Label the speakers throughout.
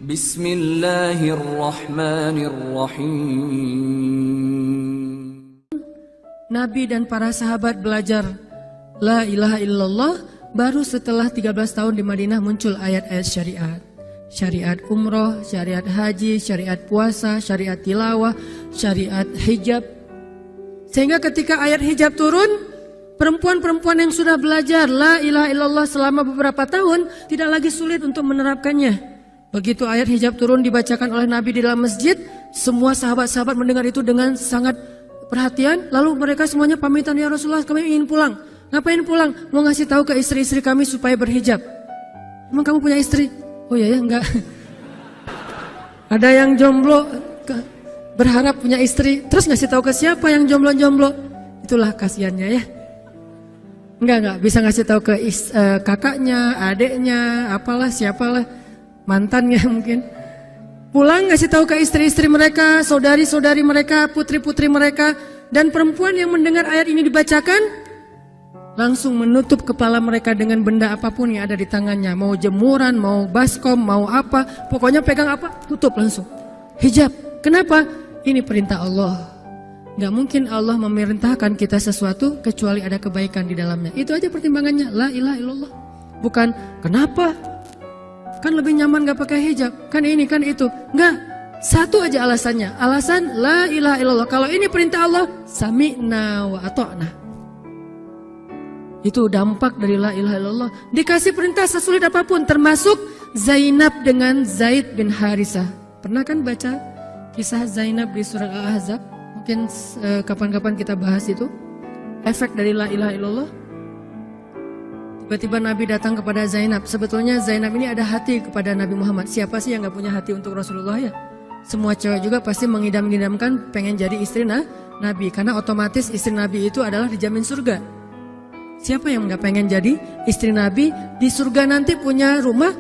Speaker 1: Bismillahirrahmanirrahim. Nabi dan para sahabat belajar La ilaha illallah baru setelah 13 tahun di Madinah muncul ayat-ayat syariat. Syariat umroh, syariat haji, syariat puasa, syariat tilawah, syariat hijab. Sehingga ketika ayat hijab turun, perempuan-perempuan yang sudah belajar La ilaha illallah selama beberapa tahun tidak lagi sulit untuk menerapkannya. Begitu ayat hijab turun dibacakan oleh Nabi di dalam masjid, semua sahabat-sahabat mendengar itu dengan sangat perhatian. Lalu mereka semuanya pamitan, ya Rasulullah kami ingin pulang. Ngapain pulang? Mau ngasih tahu ke istri-istri kami supaya berhijab. Emang kamu punya istri? Oh iya ya, enggak. Ada yang jomblo berharap punya istri, terus ngasih tahu ke siapa yang jomblo-jomblo? Itulah kasihannya ya. Enggak bisa ngasih tahu ke kakaknya, adeknya, apalah siapalah, mantannya mungkin. Pulang ngasih tahu ke istri-istri mereka, saudari-saudari mereka, putri-putri mereka, dan perempuan yang mendengar ayat ini dibacakan langsung menutup kepala mereka dengan benda apapun yang ada di tangannya. Mau jemuran, mau baskom, mau apa, pokoknya pegang apa, tutup langsung. Hijab. Kenapa? Ini perintah Allah. Gak mungkin Allah memerintahkan kita sesuatu kecuali ada kebaikan di dalamnya. Itu aja pertimbangannya. La ilaha illallah. Bukan kenapa? Kan lebih nyaman gak pakai hijab. Kan ini, kan itu. Enggak. Satu aja alasannya. Alasan la ilaha illallah. Kalau ini perintah Allah, sami'na wa ata'na. Itu dampak dari la ilaha illallah. Dikasih perintah sesulit apapun, termasuk Zainab dengan Zaid bin Harisah. Pernah kan baca kisah Zainab di surat Al-Ahzab? Mungkin kapan-kapan kita bahas itu. Efek dari la ilaha illallah. Tiba-tiba Nabi datang kepada Zainab. Sebetulnya Zainab ini ada hati kepada Nabi Muhammad. Siapa sih yang gak punya hati untuk Rasulullah ya? Semua cewek juga pasti mengidam-idamkan pengen jadi istri Nabi. Karena otomatis istri Nabi itu adalah dijamin surga. Siapa yang gak pengen jadi istri Nabi? Di surga nanti punya rumah,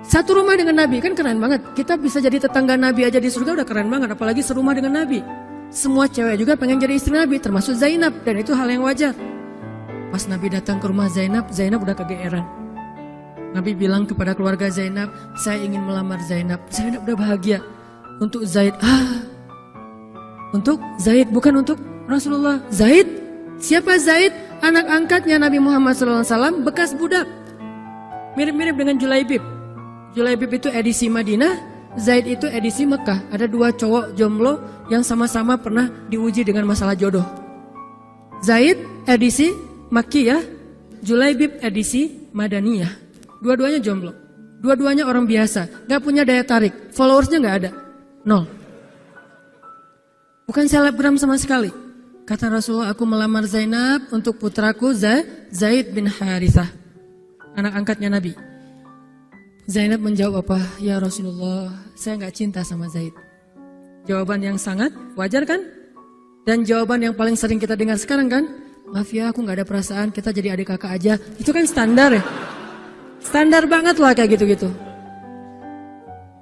Speaker 1: satu rumah dengan Nabi. Kan keren banget. Kita bisa jadi tetangga Nabi aja di surga udah keren banget. Apalagi serumah dengan Nabi. Semua cewek juga pengen jadi istri Nabi, termasuk Zainab. Dan itu hal yang wajar. Pas Nabi datang ke rumah Zainab, Zainab udah kegeeran. Nabi bilang kepada keluarga Zainab, saya ingin melamar Zainab. Zainab udah bahagia. Untuk Zaid, untuk Zaid, bukan untuk Rasulullah. Zaid? Siapa Zaid? Anak angkatnya Nabi Muhammad SAW, bekas budak. Mirip-mirip dengan Julaibib. Julaibib itu edisi Madinah, Zaid itu edisi Mekah. Ada dua cowok jomblo yang sama-sama pernah diuji dengan masalah jodoh. Zaid edisi Makkiyah, Julaibib edisi Madaniyah. Dua-duanya jomblo. Dua-duanya orang biasa, gak punya daya tarik. Followersnya gak ada, 0. Bukan selebgram sama sekali. Kata Rasulullah, aku melamar Zainab untuk putraku Zaid bin Harithah, anak angkatnya Nabi. Zainab menjawab apa? Ya Rasulullah, saya gak cinta sama Zaid. Jawaban yang sangat wajar kan? Dan jawaban yang paling sering kita dengar sekarang kan? Maaf ya, aku gak ada perasaan, kita jadi adik kakak aja. Itu kan standar ya? Standar banget lah kayak gitu-gitu.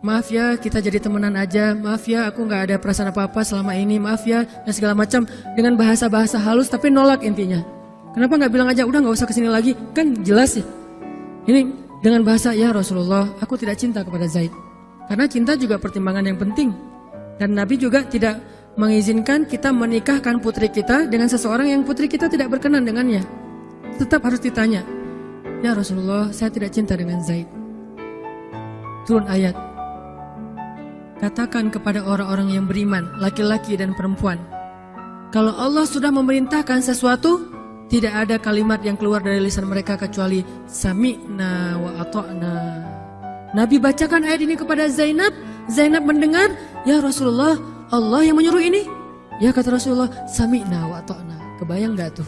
Speaker 1: Maaf ya, kita jadi temenan aja. Maaf ya, aku gak ada perasaan apa-apa selama ini. Maaf ya, dan segala macam. Dengan bahasa-bahasa halus tapi nolak intinya. Kenapa gak bilang aja, udah gak usah kesini lagi? Kan jelas ya. Ini dengan bahasa, ya Rasulullah, aku tidak cinta kepada Zaid. Karena cinta juga pertimbangan yang penting. Dan Nabi juga tidak mengizinkan kita menikahkan putri kita dengan seseorang yang putri kita tidak berkenan dengannya. Tetap harus ditanya, ya Rasulullah, saya tidak cinta dengan Zaid. Turun ayat. Katakan kepada orang-orang yang beriman, laki-laki dan perempuan, kalau Allah sudah memerintahkan sesuatu, tidak ada kalimat yang keluar dari lisan mereka kecuali sami'na wa ata'na. Nabi bacakan ayat ini kepada Zainab. Zainab mendengar, ya Rasulullah, Allah yang menyuruh ini. Ya kata Rasulullah, sami'na wa ata'na. Kebayang gak tuh?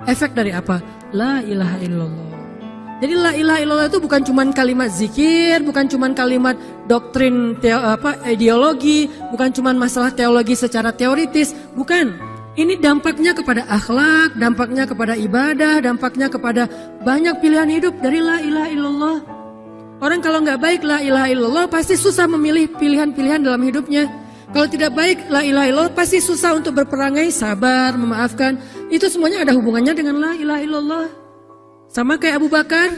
Speaker 1: Efek dari apa? La ilaha illallah. Jadi la ilaha illallah itu bukan cuma kalimat zikir, bukan cuma kalimat doktrin ideologi, bukan cuma masalah teologi secara teoritis, bukan. Ini dampaknya kepada akhlak, dampaknya kepada ibadah, dampaknya kepada banyak pilihan hidup dari la ilaha illallah. Orang kalau nggak baik la ilaha illallah pasti susah memilih pilihan-pilihan dalam hidupnya. Kalau tidak baik la ilaha illallah pasti susah untuk berperangai, sabar, memaafkan. Itu semuanya ada hubungannya dengan la ilaha illallah. Sama kayak Abu Bakar,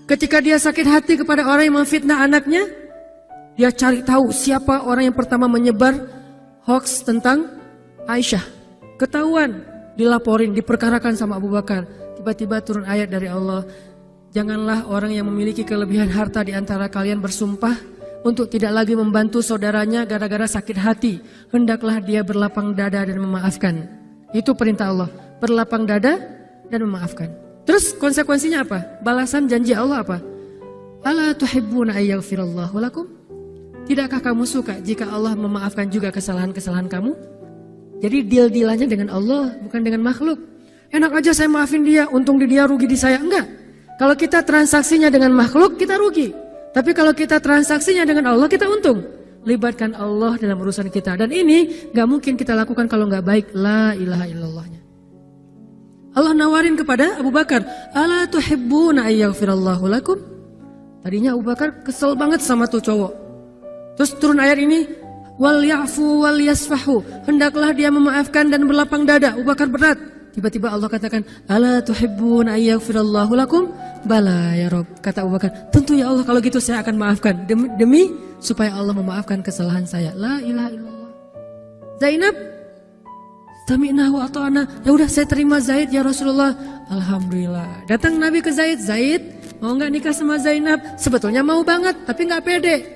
Speaker 1: ketika dia sakit hati kepada orang yang memfitnah anaknya, Dia cari tahu siapa orang yang pertama menyebar hoax tentang Aisyah. Ketahuan, dilaporin, diperkarakan sama Abu Bakar. Tiba-tiba turun ayat dari Allah. Janganlah orang yang memiliki kelebihan harta di antara kalian bersumpah untuk tidak lagi membantu saudaranya gara-gara sakit hati. Hendaklah dia berlapang dada dan memaafkan. Itu perintah Allah. Berlapang dada dan memaafkan. Terus konsekuensinya apa? Balasan janji Allah apa? Ala tuhibbuna ayyaghfirallahu lakum? Tidakkah kamu suka jika Allah memaafkan juga kesalahan-kesalahan kamu? Jadi deal-dealannya dengan Allah, bukan dengan makhluk. Enak aja saya maafin dia, untung di dia, rugi di saya. Enggak. Kalau kita transaksinya dengan makhluk, kita rugi. Tapi kalau kita transaksinya dengan Allah, kita untung. Libatkan Allah dalam urusan kita. Dan ini gak mungkin kita lakukan kalau gak baik. La ilaha illallahnya. Allah nawarin kepada Abu Bakar. Ala tuhibbuna ayyaghfirallahu lakum? Tadinya Abu Bakar kesel banget sama tuh cowok. Terus turun ayat ini, wal ya'fu wal yasfahu. Hendaklah dia memaafkan dan berlapang dada. Abu Bakar berat. Tiba-tiba Allah katakan, ala tuhibbuna ayyaghfirallahu lakum? Bala ya Rob. Kata Abu Bakar, tentu ya Allah kalau gitu saya akan maafkan. Demi supaya Allah memaafkan kesalahan saya. La ilaha illallah. Zainab, sami'na wa ata'na. Ya udah saya terima Zaid ya Rasulullah. Alhamdulillah. Datang Nabi ke Zaid. Zaid, mau gak nikah sama Zainab? Sebetulnya mau banget, tapi gak pede.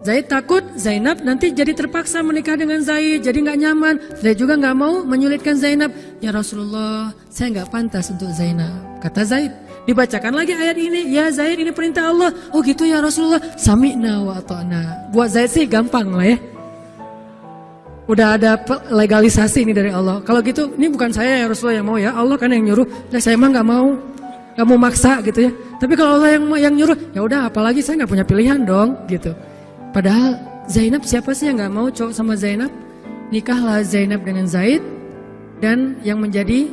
Speaker 1: Zaid takut Zainab nanti jadi terpaksa menikah dengan Zaid, jadi gak nyaman. Zaid juga gak mau menyulitkan Zainab. Ya Rasulullah, saya gak pantas untuk Zainab. Kata Zaid. Dibacakan lagi ayat ini. Ya Zaid, ini perintah Allah. Oh gitu ya Rasulullah. Sami'na wa ata'na. Buat Zaid sih gampang lah ya. Udah ada legalisasi ini dari Allah. Kalau gitu, ini bukan saya ya Rasulullah yang mau ya. Allah kan yang nyuruh. Nah, saya emang gak mau maksa gitu ya. Tapi kalau Allah yang nyuruh, ya udah apalagi saya gak punya pilihan dong gitu. Padahal Zainab siapa sih yang gak mau cowok sama Zainab? Nikahlah Zainab dengan Zaid. Dan yang menjadi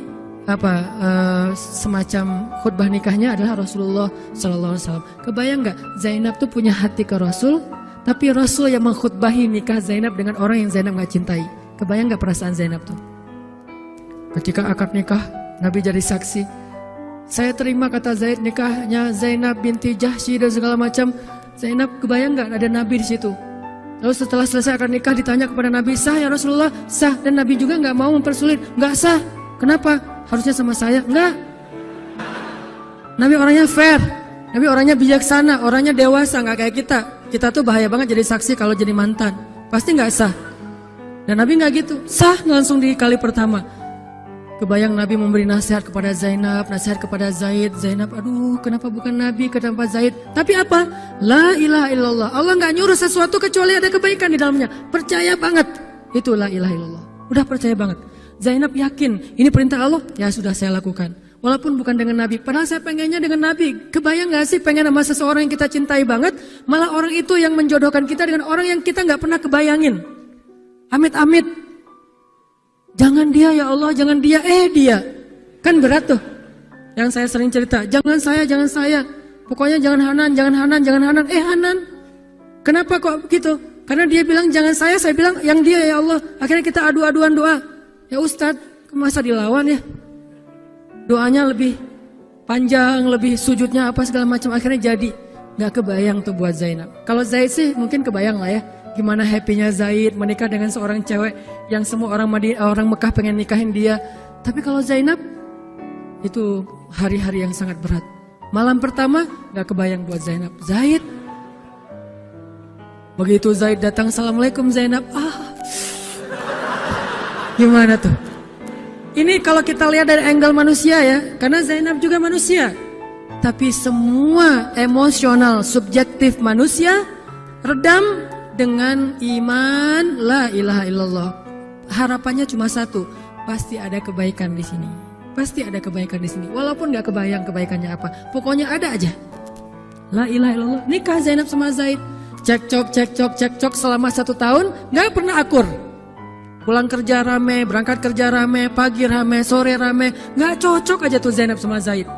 Speaker 1: semacam khutbah nikahnya adalah Rasulullah SAW. Kebayang gak Zainab tuh punya hati ke Rasul, tapi Rasul yang mengkhutbahi nikah Zainab dengan orang yang Zainab gak cintai. Kebayang gak perasaan Zainab tuh? Ketika akad nikah, Nabi jadi saksi. Saya terima kata Zaid nikahnya Zainab binti Jahsy dan segala macam. Zainab kebayang gak ada Nabi di situ? Lalu setelah selesai akad nikah ditanya kepada Nabi, sah ya Rasulullah? Sah. Dan Nabi juga gak mau mempersulit. Gak sah. Kenapa? Harusnya sama saya. Enggak. Nabi orangnya fair. Nabi orangnya bijaksana. Orangnya dewasa. Gak kayak kita. Kita tuh bahaya banget jadi saksi kalau jadi mantan. Pasti gak sah. Dan Nabi gak gitu. Sah langsung di kali pertama. Kebayang Nabi memberi nasihat kepada Zainab, nasihat kepada Zaid. Zainab, aduh kenapa bukan Nabi, kenapa Zaid? Tapi apa? La ilaha illallah. Allah gak nyuruh sesuatu kecuali ada kebaikan di dalamnya. Percaya banget. Itu la ilaha illallah. Udah percaya banget. Zainab yakin, ini perintah Allah, ya sudah saya lakukan. Walaupun bukan dengan Nabi, padahal saya pengennya dengan Nabi. Kebayang gak sih pengen sama seseorang yang kita cintai banget, malah orang itu yang menjodohkan kita dengan orang yang kita gak pernah kebayangin. Amit-amit. Jangan dia ya Allah, jangan dia, dia. Kan berat tuh. Yang saya sering cerita, jangan saya. Pokoknya jangan Hanan. Hanan. Kenapa kok begitu? Karena dia bilang jangan saya bilang yang dia ya Allah. Akhirnya kita adu-aduan doa. Ya Ustadz, masa dilawan ya? Doanya lebih panjang, lebih sujudnya apa segala macam. Akhirnya jadi. Gak kebayang tuh buat Zainab. Kalau Zaid sih mungkin kebayang lah ya. Gimana happynya Zaid menikah dengan seorang cewek yang semua orang Mekah pengen nikahin dia. Tapi kalau Zainab, itu hari-hari yang sangat berat. Malam pertama gak kebayang buat Zainab. Zaid. Begitu Zaid datang, Assalamualaikum Zainab. Gimana tuh? Ini kalau kita lihat dari angle manusia ya. Karena Zainab juga manusia. Tapi semua emosional subjektif manusia redam dengan iman la ilaha illallah. Harapannya cuma satu, pasti ada kebaikan di sini. Pasti ada kebaikan di sini. Walaupun gak kebayang kebaikannya apa, pokoknya ada aja. La ilaha illallah. Nikah Zainab sama Zaid. Cekcok selama 1 tahun, gak pernah akur. Pulang kerja rame, berangkat kerja rame, pagi rame, sore rame. Gak cocok aja tuh Zainab sama Zaid.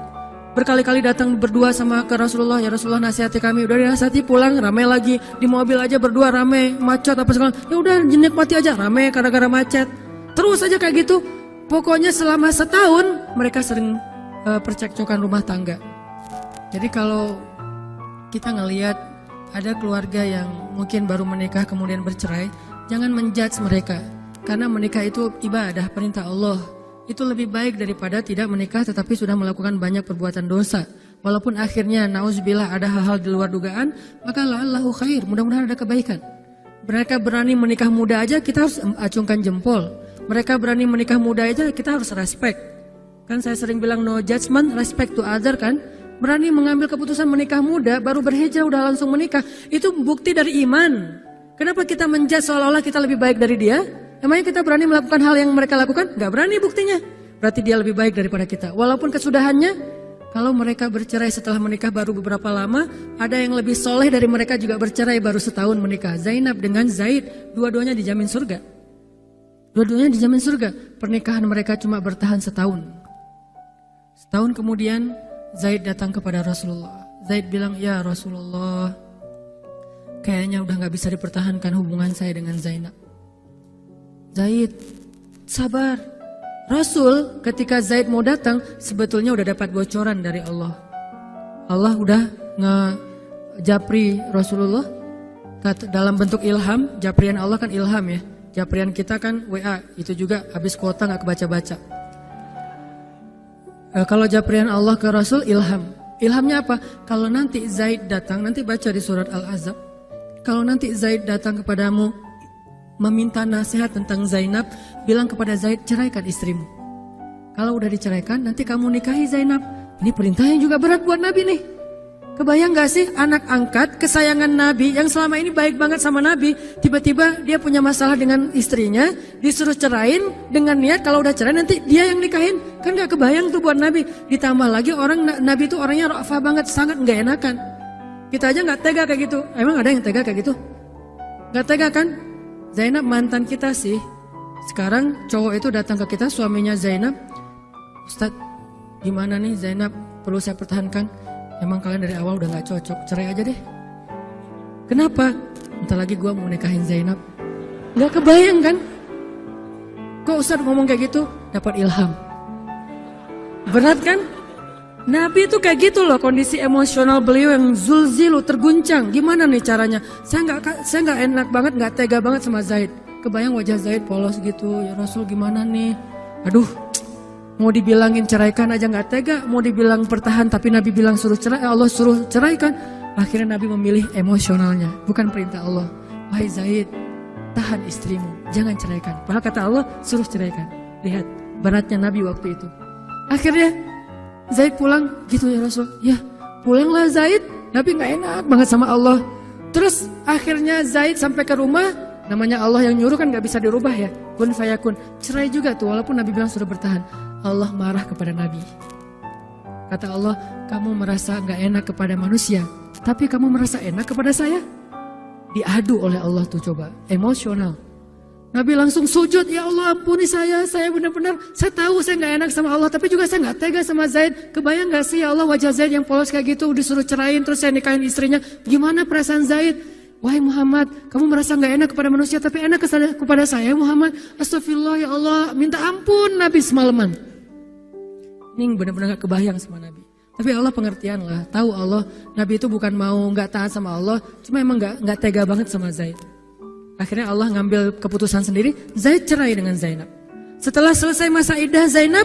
Speaker 1: Berkali-kali datang berdua sama ke Rasulullah, ya Rasulullah nasihati kami. Udah dinasihati pulang rame lagi, di mobil aja berdua rame, macet apa segala. Ya udah nikmati aja, rame gara-gara macet. Terus aja kayak gitu. Pokoknya selama 1 tahun mereka sering percekcokan rumah tangga. Jadi kalau kita ngelihat ada keluarga yang mungkin baru menikah kemudian bercerai, jangan menjudge mereka. Karena menikah itu ibadah, perintah Allah. Itu lebih baik daripada tidak menikah tetapi sudah melakukan banyak perbuatan dosa. Walaupun akhirnya nauzubillah ada hal-hal di luar dugaan, maka la'allahu khair, mudah-mudahan ada kebaikan. Mereka berani menikah muda aja, kita harus acungkan jempol. Mereka berani menikah muda aja, kita harus respect. Kan saya sering bilang no judgment, respect to other kan. Berani mengambil keputusan menikah muda, baru berhijrah udah langsung menikah. Itu bukti dari iman. Kenapa kita menjudge seolah-olah kita lebih baik dari dia? Emangnya kita berani melakukan hal yang mereka lakukan? Gak berani buktinya. Berarti dia lebih baik daripada kita. Walaupun kesudahannya, kalau mereka bercerai setelah menikah baru beberapa lama, ada yang lebih soleh dari mereka juga bercerai baru setahun menikah. Zainab dengan Zaid, dua-duanya dijamin surga. Dua-duanya dijamin surga. Pernikahan mereka cuma bertahan setahun. Setahun kemudian, Zaid datang kepada Rasulullah. Zaid bilang, ya Rasulullah, kayaknya udah gak bisa dipertahankan hubungan saya dengan Zainab. Zaid, sabar. Rasul ketika Zaid mau datang, sebetulnya udah dapat bocoran dari Allah. Allah udah ngejapri Rasulullah dalam bentuk ilham. Japrian Allah kan ilham ya. Japrian kita kan WA, itu juga habis kuota gak kebaca-baca. Kalau japrian Allah ke Rasul ilham. Ilhamnya apa? Kalau nanti Zaid datang, nanti baca di surat Al-Ahzab. Kalau nanti Zaid datang kepadamu meminta nasihat tentang Zainab, bilang kepada Zaid, ceraikan istrimu. Kalau udah diceraikan, nanti kamu nikahi Zainab. Ini perintahnya juga berat buat Nabi nih. Kebayang gak sih anak angkat kesayangan Nabi yang selama ini baik banget sama Nabi, tiba-tiba dia punya masalah dengan istrinya, disuruh cerain dengan niat kalau udah cerai nanti dia yang nikahin. Kan gak kebayang tuh buat Nabi. Ditambah lagi Nabi itu orangnya ra'fah banget, sangat gak enakan. Kita aja gak tega kayak gitu. Emang ada yang tega kayak gitu? Gak tega kan? Zainab mantan kita sih. Sekarang cowok itu datang ke kita, suaminya Zainab. Ustadz, gimana nih Zainab, perlu saya pertahankan? Emang kalian dari awal udah gak cocok, cerai aja deh. Kenapa? Entar lagi gue mau nikahin Zainab. Gak kebayang kan? Kok Ustadz ngomong kayak gitu? Dapat ilham. Berat kan? Nabi itu kayak gitu loh, kondisi emosional beliau yang zulzilu, terguncang. Gimana nih caranya? Saya nggak enak banget, nggak tega banget sama Zaid. Kebayang wajah Zaid polos gitu. Ya Rasul gimana nih? Aduh, mau dibilangin ceraikan aja nggak tega. Mau dibilang pertahan tapi Nabi bilang suruh cerai, Allah suruh ceraikan. Akhirnya Nabi memilih emosionalnya, bukan perintah Allah. Wahai Zaid, tahan istrimu, jangan ceraikan. Padahal kata Allah suruh ceraikan. Lihat beratnya Nabi waktu itu. Akhirnya Zaid pulang, gitu ya Rasul. Ya pulanglah Zaid, Nabi gak enak banget sama Allah. Terus akhirnya Zaid sampai ke rumah, namanya Allah yang nyuruh kan gak bisa dirubah ya. Kun fayakun, cerai juga tuh walaupun Nabi bilang sudah bertahan. Allah marah kepada Nabi. Kata Allah, kamu merasa gak enak kepada manusia, tapi kamu merasa enak kepada saya. Diadu oleh Allah tuh coba, emosional. Nabi langsung sujud, ya Allah ampuni saya benar-benar, saya tahu saya gak enak sama Allah, tapi juga saya gak tega sama Zaid. Kebayang gak sih ya Allah wajah Zaid yang polos kayak gitu, disuruh cerain terus saya nikahin istrinya. Gimana perasaan Zaid? Wahai Muhammad, kamu merasa gak enak kepada manusia, tapi enak kepada saya Muhammad. Astagfirullah ya Allah, minta ampun Nabi semalaman. Ini benar-benar gak kebayang sama Nabi. Tapi Allah pengertian lah, tahu Allah, Nabi itu bukan mau gak taat sama Allah, cuma emang gak tega banget sama Zaid. Akhirnya Allah ngambil keputusan sendiri, Zaid cerai dengan Zainab. Setelah selesai masa iddah Zainab,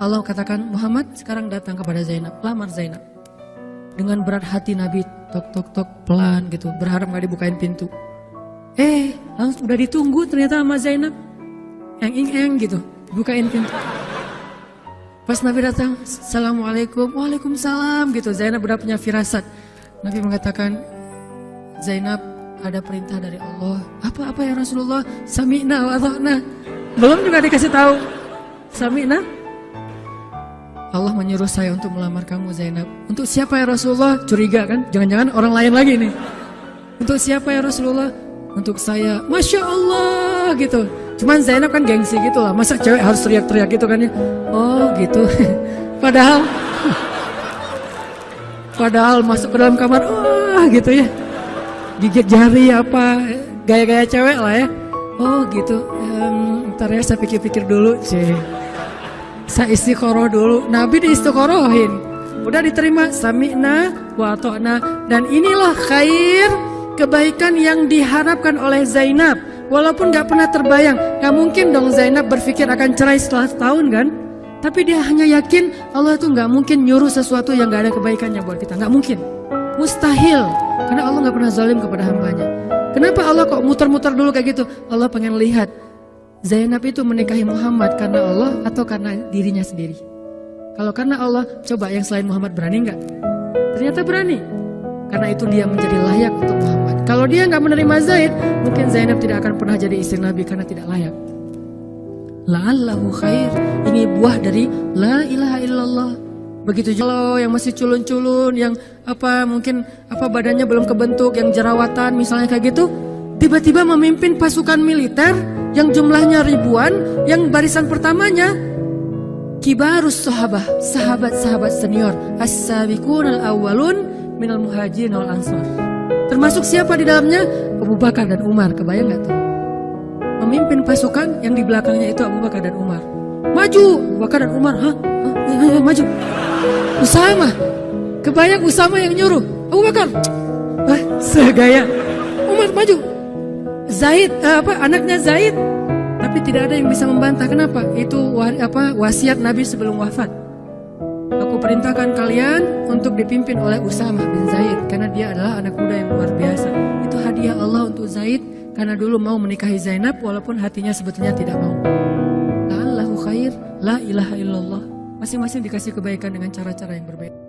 Speaker 1: Allah katakan, Muhammad sekarang datang kepada Zainab, lamar Zainab. Dengan berat hati Nabi, tok pelan gitu, berharap gak dibukain pintu. Langsung udah ditunggu ternyata sama Zainab. Eng gitu, bukain pintu. Pas Nabi datang, Assalamualaikum, Waalaikumsalam gitu. Zainab udah punya firasat. Nabi mengatakan, Zainab, ada perintah dari Allah. Apa ya Rasulullah? Sami'na wa ata'na. Belum juga dikasih tahu. Sami'na. Allah menyuruh saya untuk melamar kamu Zainab. Untuk siapa ya Rasulullah? Curiga kan? Jangan-jangan orang lain lagi nih. Untuk siapa ya Rasulullah? Untuk saya. Masya Allah gitu. Cuman Zainab kan gengsi gitu lah. Masa cewek harus teriak-teriak gitu kan ya? Oh gitu. Padahal masuk ke dalam kamar. Gitu ya. Gigit jari apa, gaya-gaya cewek lah ya. Oh gitu, ntar ya saya pikir-pikir dulu sih. Saya istiqoroh dulu, Nabi diistiqorohin. udah diterima, sami'na wa ata'na. Dan inilah khair, kebaikan yang diharapkan oleh Zainab. Walaupun gak pernah terbayang, gak mungkin dong Zainab berpikir akan cerai setelah setahun kan. Tapi dia hanya yakin Allah itu gak mungkin nyuruh sesuatu yang gak ada kebaikannya buat kita. Gak mungkin, mustahil. Karena Allah gak pernah zalim kepada hambanya. Kenapa Allah kok muter-muter dulu kayak gitu? Allah pengen lihat Zainab itu menikahi Muhammad karena Allah atau karena dirinya sendiri. Kalau karena Allah, coba yang selain Muhammad berani nggak? Ternyata berani. Karena itu dia menjadi layak untuk Muhammad. Kalau dia nggak menerima Zaid, mungkin Zainab tidak akan pernah jadi istri Nabi karena tidak layak. La'allahu khair. Ini buah dari la ilaha illallah. Begitu juga yang masih culun-culun, yang mungkin badannya belum kebentuk, yang jerawatan misalnya kayak gitu, tiba-tiba memimpin pasukan militer yang jumlahnya ribuan, yang barisan pertamanya kibarus sahabah, sahabat-sahabat senior, as-sabiqun al-awwalun minal muhajirin wal ansar. Termasuk siapa di dalamnya? Abu Bakar dan Umar. Kebayang gak tuh? Memimpin pasukan yang di belakangnya itu Abu Bakar dan Umar. Maju, Abu Bakar dan Umar. Maju. Usama. Kebayang Usama yang nyuruh. Abu Bakar. Segaya. Umar maju. Zaid, anaknya Zaid. Tapi tidak ada yang bisa membantah. Kenapa? Itu wasiat Nabi sebelum wafat. Aku perintahkan kalian untuk dipimpin oleh Usama bin Zaid karena dia adalah anak muda yang luar biasa. Itu hadiah Allah untuk Zaid karena dulu mau menikahi Zainab walaupun hatinya sebetulnya tidak mau. La'allahu khair, la ilaha illallah. Masing-masing dikasih kebaikan dengan cara-cara yang berbeda.